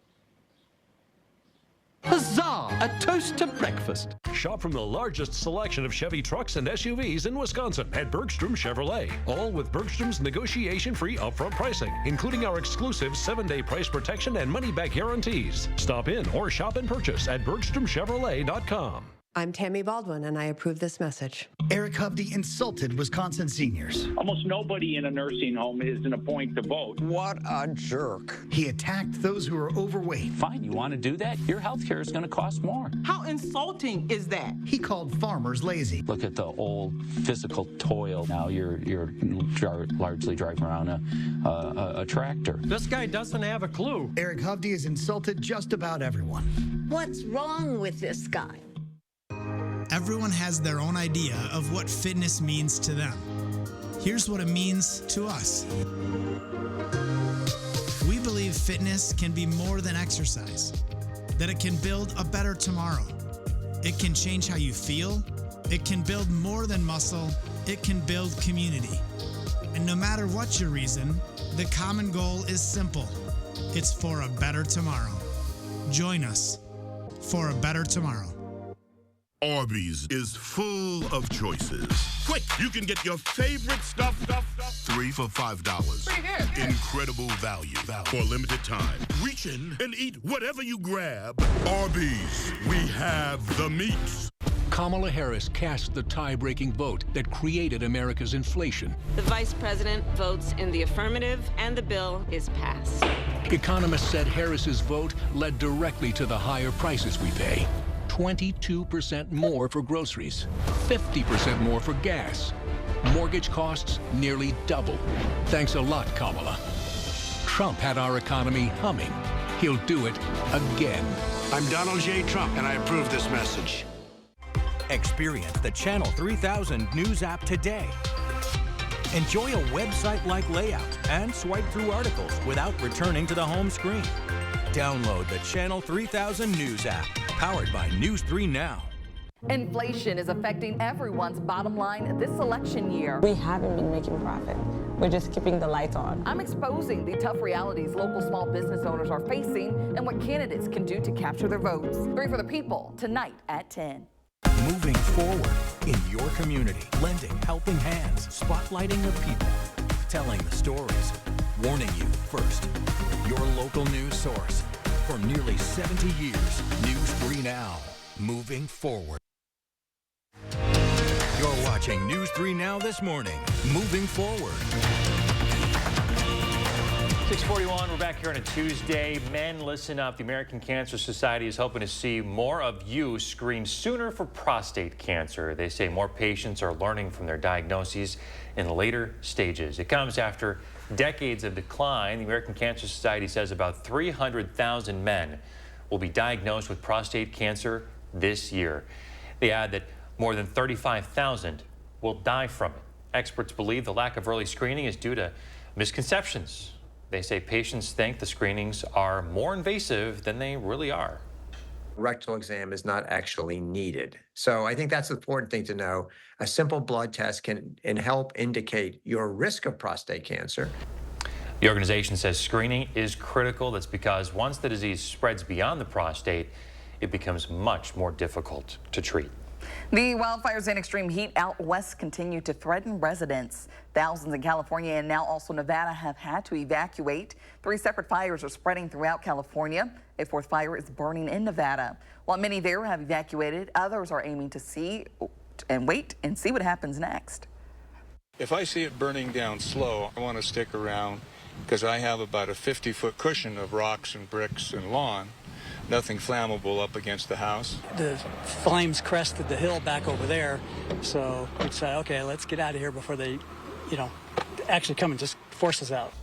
Huzzah! A toast to breakfast. Shop from the largest selection of Chevy trucks and SUVs in Wisconsin at Bergstrom Chevrolet. All with Bergstrom's negotiation-free upfront pricing, including our exclusive 7-day price protection and money-back guarantees. Stop in or shop and purchase at BergstromChevrolet.com. I'm Tammy Baldwin, and I approve this message. Eric Hovde insulted Wisconsin seniors. Almost nobody in a nursing home is in a point to vote. What a jerk. He attacked those who are overweight. Fine, you want to do that? Your health care is going to cost more. How insulting is that? He called farmers lazy. Look at the old physical toil. Now you're largely driving around a tractor. This guy doesn't have a clue. Eric Hovde has insulted just about everyone. What's wrong with this guy? Everyone has their own idea of what fitness means to them. Here's what it means to us. We believe fitness can be more than exercise, that it can build a better tomorrow. It can change how you feel. It can build more than muscle. It can build community. And no matter what your reason, the common goal is simple. It's for a better tomorrow. Join us for a better tomorrow. Arby's is full of choices. Quick, you can get your favorite stuff, 3 for $5. Pretty good. Incredible value for a limited time. Reach in and eat whatever you grab. Arby's, we have the meats. Kamala Harris cast the tie-breaking vote that created America's inflation. The vice president votes in the affirmative, and the bill is passed. Economists said Harris's vote led directly to the higher prices we pay. 22% more for groceries, 50% more for gas. Mortgage costs nearly double. Thanks a lot, Kamala. Trump had our economy humming. He'll do it again. I'm Donald J. Trump, and I approve this message. Experience the Channel 3000 News app today. Enjoy a website-like layout and swipe through articles without returning to the home screen. Download the Channel 3000 News app, powered by News 3 Now. Inflation is affecting everyone's bottom line this election year. We haven't been making profit. We're just keeping the lights on. I'm exposing the tough realities local small business owners are facing and what candidates can do to capture their votes. 3 for the People, tonight at 10. Moving forward in your community, lending helping hands, spotlighting the people, telling the stories, warning you first. Your local news source for nearly 70 years. News 3 Now, moving forward. You're watching News 3 Now this morning, moving forward. 6:41, we're back here on a Tuesday. Men, listen up. The American Cancer Society is hoping to see more of you screened sooner for prostate cancer. They say more patients are learning from their diagnoses in later stages. It comes after decades of decline. The American Cancer Society says about 300,000 men will be diagnosed with prostate cancer this year. They add that more than 35,000 will die from it. Experts believe the lack of early screening is due to misconceptions. They say patients think the screenings are more invasive than they really are. Rectal exam is not actually needed. So I think that's the important thing to know. A simple blood test can help indicate your risk of prostate cancer. The organization says screening is critical. That's because once the disease spreads beyond the prostate, it becomes much more difficult to treat. The wildfires and extreme heat out west continue to threaten residents. Thousands in California and now also Nevada have had to evacuate. 3 separate fires are spreading throughout California. A 4th fire is burning in Nevada. While many there have evacuated, others are aiming to see and wait and see what happens next. If I see it burning down slow, I want to stick around because I have about a 50-foot cushion of rocks and bricks and lawn. Nothing flammable up against the house. The flames crested the hill back over there, so we decided, okay, let's get out of here before they, actually come and just force us out.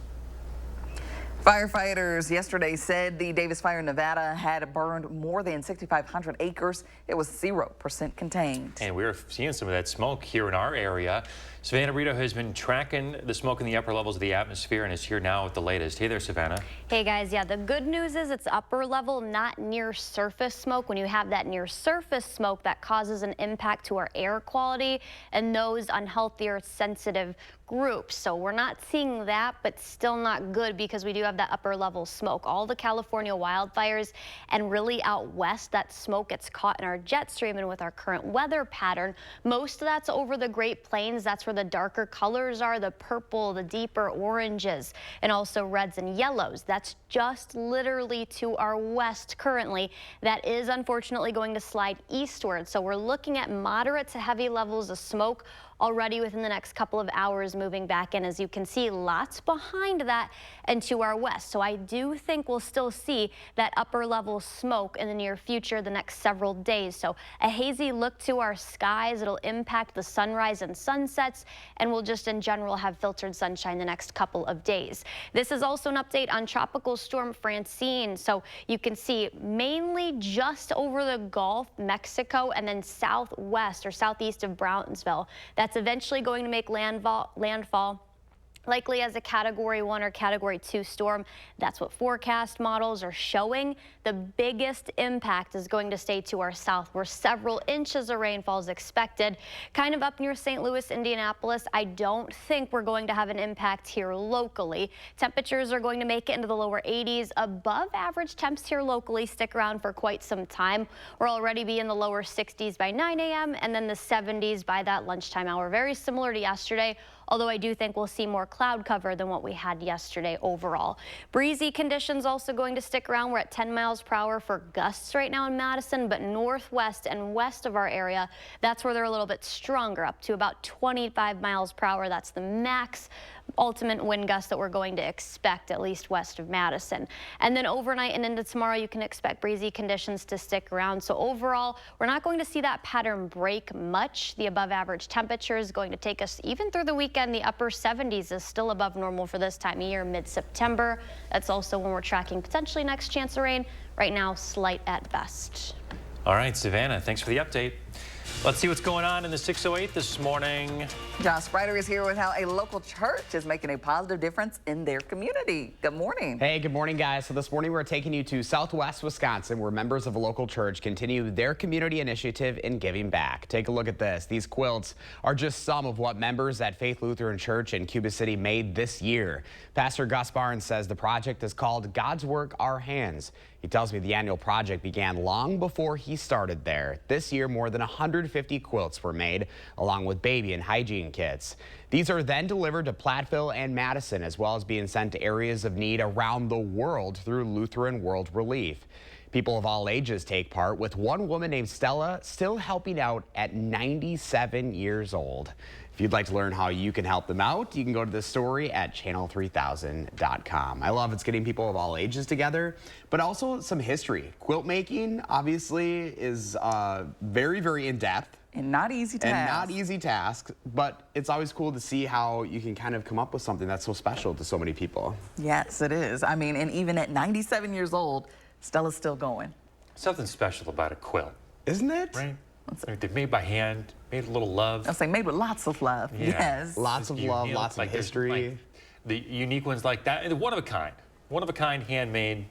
Firefighters yesterday said the Davis fire in Nevada had burned more than 6,500 acres. It was 0% contained. And we're seeing some of that smoke here in our area. Savannah Brito has been tracking the smoke in the upper levels of the atmosphere and is here now with the latest. Hey there, Savannah. Hey guys, yeah, the good news is it's upper level, not near surface smoke. When you have that near surface smoke, that causes an impact to our air quality and those unhealthy or sensitive groups. So we're not seeing that, but still not good because we do have that upper level smoke. All the California wildfires and really out west, that smoke gets caught in our jet stream, and with our current weather pattern, most of that's over the Great Plains. That's where the darker colors are, the purple, the deeper oranges, and also reds and yellows. That's just literally to our west currently. That is unfortunately going to slide eastward. So we're looking at moderate to heavy levels of smoke already within the next couple of hours moving back in. As you can see, lots behind that and to our west. So I do think we'll still see that upper level smoke in the near future the next several days. So a hazy look to our skies. It'll impact the sunrise and sunsets, and we'll just in general have filtered sunshine the next couple of days. This is also an update on Tropical Storm Francine. So you can see mainly just over the Gulf, Mexico, and then southwest or southeast of Brownsville. That's eventually going to make landfall likely as a Category 1 or Category 2 storm. That's what forecast models are showing. The biggest impact is going to stay to our south, where several inches of rainfall is expected. Kind of up near St. Louis, Indianapolis, I don't think we're going to have an impact here locally. Temperatures are going to make it into the lower 80s. Above average temps here locally stick around for quite some time. We'll already be in the lower 60s by 9 a.m. and then the 70s by that lunchtime hour. Very similar to yesterday, although I do think we'll see more cloud cover than what we had yesterday overall. Breezy conditions also going to stick around. We're at 10 miles per hour for gusts right now in Madison, but northwest and west of our area, that's where they're a little bit stronger, up to about 25 miles per hour. That's the max ultimate wind gust that we're going to expect, at least west of Madison. And then overnight and into tomorrow, you can expect breezy conditions to stick around. So overall, we're not going to see that pattern break much. The above average temperature is going to take us even through the weekend. The upper 70s is still above normal for this time of year, mid-September. That's also when we're tracking potentially next chance of rain. Right now, slight at best. All right, Savannah, thanks for the update. Let's see what's going on in the 608 this morning. Josh Sprider is here with how a local church is making a positive difference in their community. Good morning. Hey, good morning, guys. So this morning we're taking you to Southwest Wisconsin, where members of a local church continue their community initiative in giving back. Take a look at this. These quilts are just some of what members at Faith Lutheran Church in Cuba City made this year. Pastor Gus Barnes says the project is called God's Work, Our Hands. He tells me the annual project began long before he started there. This year, more than 150 quilts were made, along with baby and hygiene kits. These are then delivered to Platteville and Madison, as well as being sent to areas of need around the world through Lutheran World Relief. People of all ages take part, with one woman named Stella still helping out at 97 years old. If you'd like to learn how you can help them out, you can go to this story at channel3000.com. I love it's getting people of all ages together, but also some history. Quilt making, obviously, is very, very in-depth. And not easy task. And not easy task, but it's always cool to see how you can kind of come up with something that's so special to so many people. Yes, it is. I mean, and even at 97 years old, Stella's still going. Something special about a quilt. Isn't it? Right? They're made by hand, made a little love. I'll say made with lots of love. Yeah. Yes. Lots of love, lots of history. Like the unique ones like that, and one of a kind, handmade,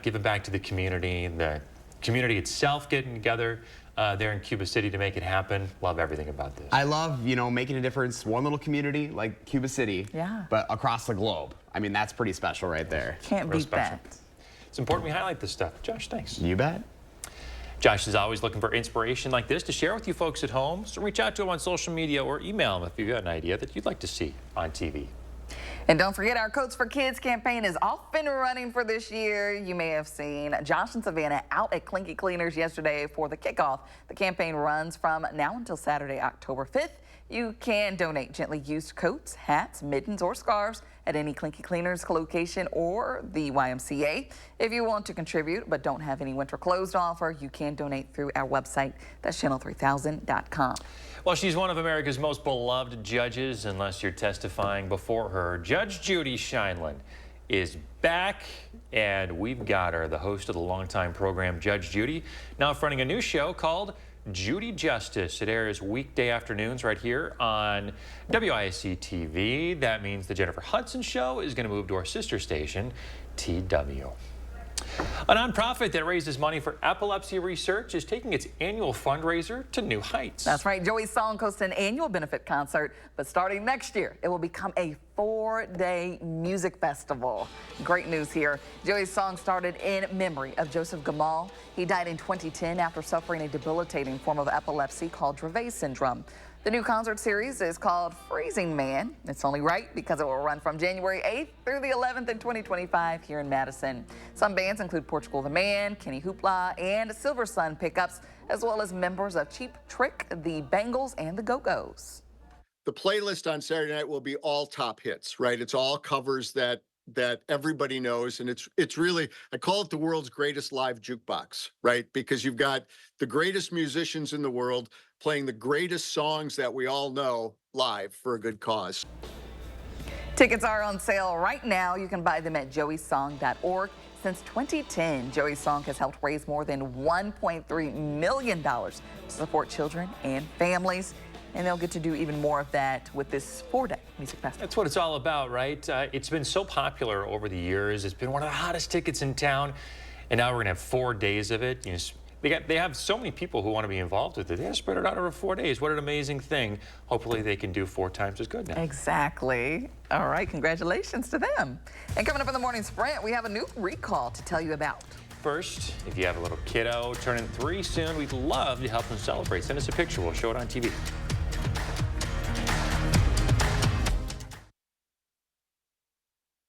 given back to the community, and the community itself getting together there in Cuba City to make it happen. Love everything about this. I love, making a difference. One little community like Cuba City, but across the globe. I mean, that's pretty special right there. Can't beat that. It's important we highlight this stuff. Josh, thanks. You bet. Josh is always looking for inspiration like this to share with you folks at home. So reach out to him on social media or email him if you've got an idea that you'd like to see on TV. And don't forget, our Coats for Kids campaign is off and running for this year. You may have seen Josh and Savannah out at Clinky Cleaners yesterday for the kickoff. The campaign runs from now until Saturday, October 5th. You can donate gently used coats, hats, mittens, or scarves at any Clinky Cleaners location or the YMCA. If you want to contribute but don't have any winter clothes to offer, you can donate through our website. That's channel3000.com. Well, she's one of America's most beloved judges, unless you're testifying before her. Judge Judy Scheinlin is back, and we've got her, the host of the longtime program, Judge Judy, now fronting a new show called Judy Justice. It airs weekday afternoons right here on WISC-TV. That means the Jennifer Hudson Show is going to move to our sister station, TW. A nonprofit that raises money for epilepsy research is taking its annual fundraiser to new heights. That's right. Joey's Song hosts an annual benefit concert, but starting next year, it will become a 4-day music festival. Great news here. Joey's Song started in memory of Joseph Gamal. He died in 2010 after suffering a debilitating form of epilepsy called Dravet syndrome. The new concert series is called Freezing Man. It's only right because it will run from January 8th through the 11th in 2025 here in Madison. Some bands include Portugal the Man, Kenny Hoopla, and Silver Sun Pickups, as well as members of Cheap Trick, the Bangles, and the Go-Go's. The playlist on Saturday night will be all top hits, right? It's all covers that everybody knows, and it's really, I call it the world's greatest live jukebox, right? Because you've got the greatest musicians in the world playing the greatest songs that we all know live for a good cause. Tickets are on sale right now. You can buy them at joeysong.org. Since 2010, Joey's Song has helped raise more than $1.3 million to support children and families. And they'll get to do even more of that with this 4-day music festival. That's what it's all about, right? It's been so popular over the years. It's been one of the hottest tickets in town. And now we're going to have 4 days of it. They have so many people who want to be involved with it. They have to spread it out over 4 days. What an amazing thing. Hopefully they can do 4 times as good now. Exactly. All right, congratulations to them. And coming up in the morning sprint, we have a new recall to tell you about. First, if you have a little kiddo turning 3 soon, we'd love to help them celebrate. Send us a picture. We'll show it on TV.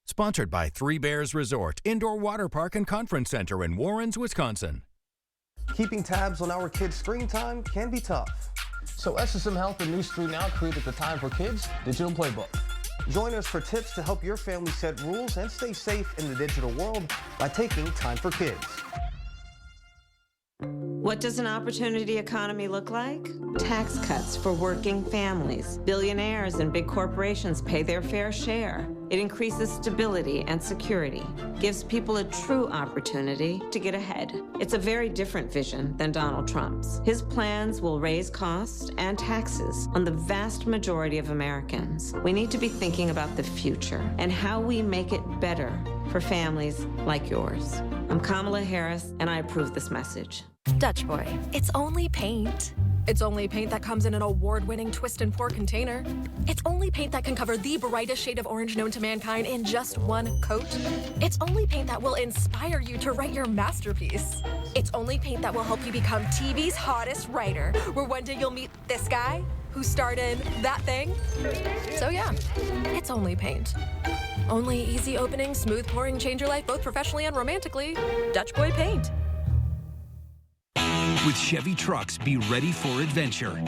Sponsored by Three Bears Resort, Indoor Water Park and Conference Center in Warrens, Wisconsin. Keeping tabs on our kids' screen time can be tough. So SSM Health and News 3 Now created the Time for Kids digital playbook. Join us for tips to help your family set rules and stay safe in the digital world by taking Time for Kids. What does an opportunity economy look like? Tax cuts for working families. Billionaires and big corporations pay their fair share. It increases stability and security, gives people a true opportunity to get ahead. It's a very different vision than Donald Trump's. His plans will raise costs and taxes on the vast majority of Americans. We need to be thinking about the future and how we make it better for families like yours. I'm Kamala Harris, and I approve this message. Dutch Boy, it's only paint. It's only paint that comes in an award-winning twist and pour container. It's only paint that can cover the brightest shade of orange known to mankind in just one coat. It's only paint that will inspire you to write your masterpiece. It's only paint that will help you become TV's hottest writer, where one day you'll meet this guy who starred in that thing. So yeah, it's only paint. Only easy opening, smooth pouring, change your life both professionally and romantically. Dutch Boy Paint. With Chevy trucks, be ready for adventure.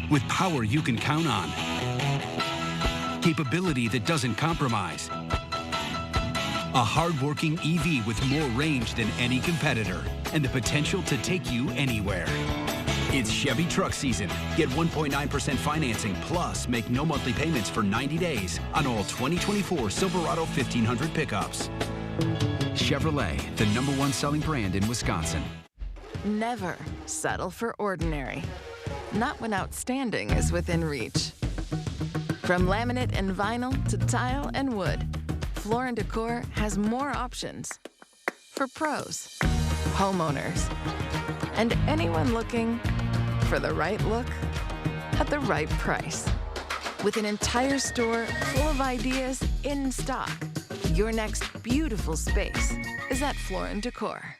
With power you can count on. Capability that doesn't compromise. A hard-working EV with more range than any competitor and the potential to take you anywhere. It's Chevy truck season. Get 1.9% financing plus make no monthly payments for 90 days on all 2024 Silverado 1500 pickups. Chevrolet, the #1 selling brand in Wisconsin. Never settle for ordinary. Not when outstanding is within reach. From laminate and vinyl to tile and wood, Floor & Decor has more options for pros, homeowners, and anyone looking for the right look at the right price. With an entire store full of ideas in stock, your next beautiful space is at Floor & Decor.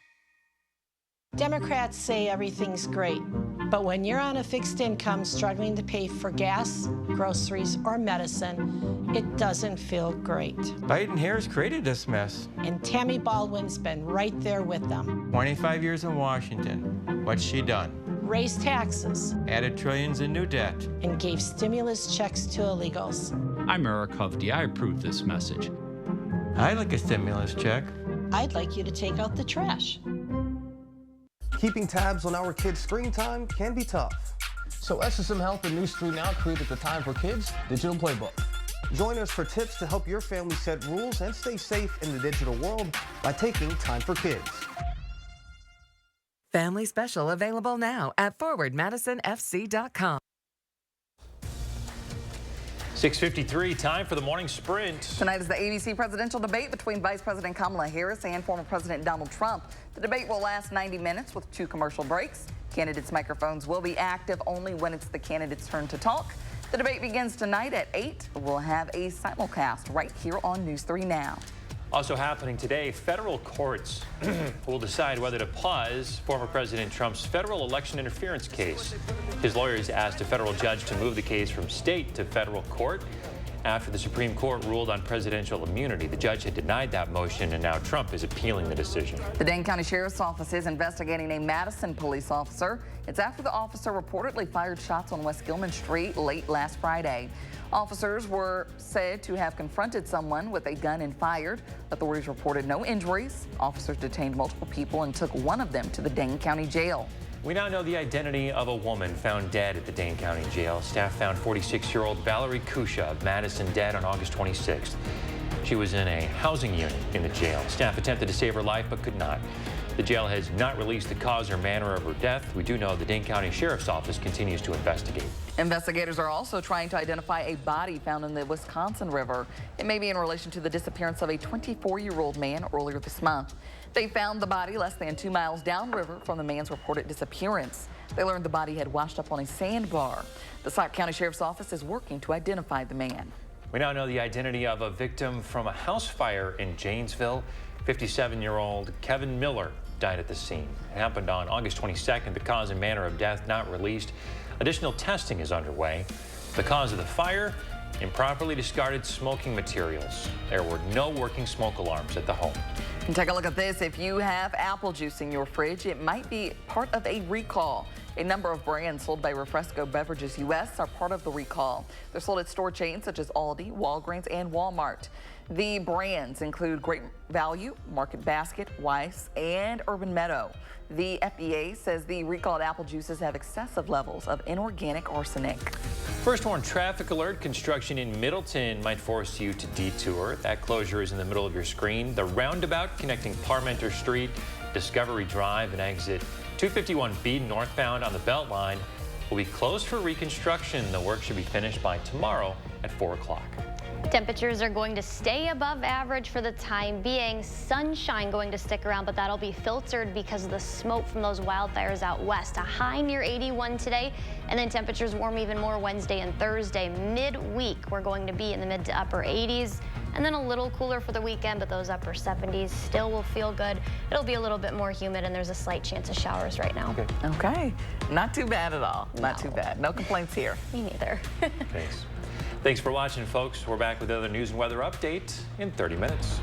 Democrats say everything's great, but when you're on a fixed income struggling to pay for gas, groceries, or medicine, it doesn't feel great. Biden Harris created this mess. And Tammy Baldwin's been right there with them. 25 years in Washington. What's she done? Raised taxes. Added trillions in new debt. And gave stimulus checks to illegals. I'm Eric Hovde. I approve this message. I'd like a stimulus check. I'd like you to take out the trash. Keeping tabs on our kids' screen time can be tough. So SSM Health and News 3 Now created the Time for Kids digital playbook. Join us for tips to help your family set rules and stay safe in the digital world by taking Time for Kids. Family Special available now at forwardmadisonfc.com. 6:53, time for the morning sprint. Tonight is the ABC presidential debate between Vice President Kamala Harris and former President Donald Trump. The debate will last 90 minutes with 2 commercial breaks. Candidates' microphones will be active only when it's the candidate's turn to talk. The debate begins tonight at 8. We'll have a simulcast right here on News 3 Now. Also happening today, federal courts will decide whether to pause former President Trump's federal election interference case. His lawyers asked a federal judge to move the case from state to federal court after the Supreme Court ruled on presidential immunity. The judge had denied that motion, and now Trump is appealing the decision. The Dane County Sheriff's Office is investigating a Madison police officer. It's after the officer reportedly fired shots on West Gilman Street late last Friday. Officers were said to have confronted someone with a gun and fired. Authorities reported no injuries. Officers detained multiple people and took one of them to the Dane County Jail. We now know the identity of a woman found dead at the Dane County Jail. Staff found 46-year-old Valerie Kusha of Madison dead on August 26th. She was in a housing unit in the jail. Staff attempted to save her life but could not. The jail has not released the cause or manner of her death. We do know the Dane County Sheriff's Office continues to investigate. Investigators are also trying to identify a body found in the Wisconsin River. It may be in relation to the disappearance of a 24-year-old man earlier this month. They found the body less than 2 miles downriver from the man's reported disappearance. They learned the body had washed up on a sandbar. The Scott County Sheriff's Office is working to identify the man. We now know the identity of a victim from a house fire in Janesville. 57-year-old Kevin Miller died at the scene. It happened on August 22nd. The cause and manner of death not released. Additional testing is underway. The cause of the fire, improperly discarded smoking materials. There were no working smoke alarms at the home. And take a look at this. If you have apple juice in your fridge, it might be part of a recall. A number of brands sold by Refresco Beverages US are part of the recall. They're sold at store chains such as Aldi, Walgreens, and Walmart. The brands include Great Value, Market Basket, Weiss, and Urban Meadow. The FDA says the recalled apple juices have excessive levels of inorganic arsenic. First warn traffic alert. Construction in Middleton might force you to detour. That closure is in the middle of your screen. The roundabout connecting Parmenter Street, Discovery Drive, and exit 251B northbound on the Beltline will be closed for reconstruction. The work should be finished by tomorrow at 4 o'clock. Temperatures are going to stay above average for the time being. Sunshine going to stick around, but that'll be filtered because of the smoke from those wildfires out west. A high near 81 today, and then temperatures warm even more Wednesday and Thursday. Midweek, we're going to be in the mid to upper 80s, and then a little cooler for the weekend, but those upper 70s still will feel good. It'll be a little bit more humid, and there's a slight chance of showers right now. Okay. Not too bad at all. Not too bad. No complaints here. Me neither. Thanks. Thanks for watching, folks. We're back with another news and weather update in 30 minutes.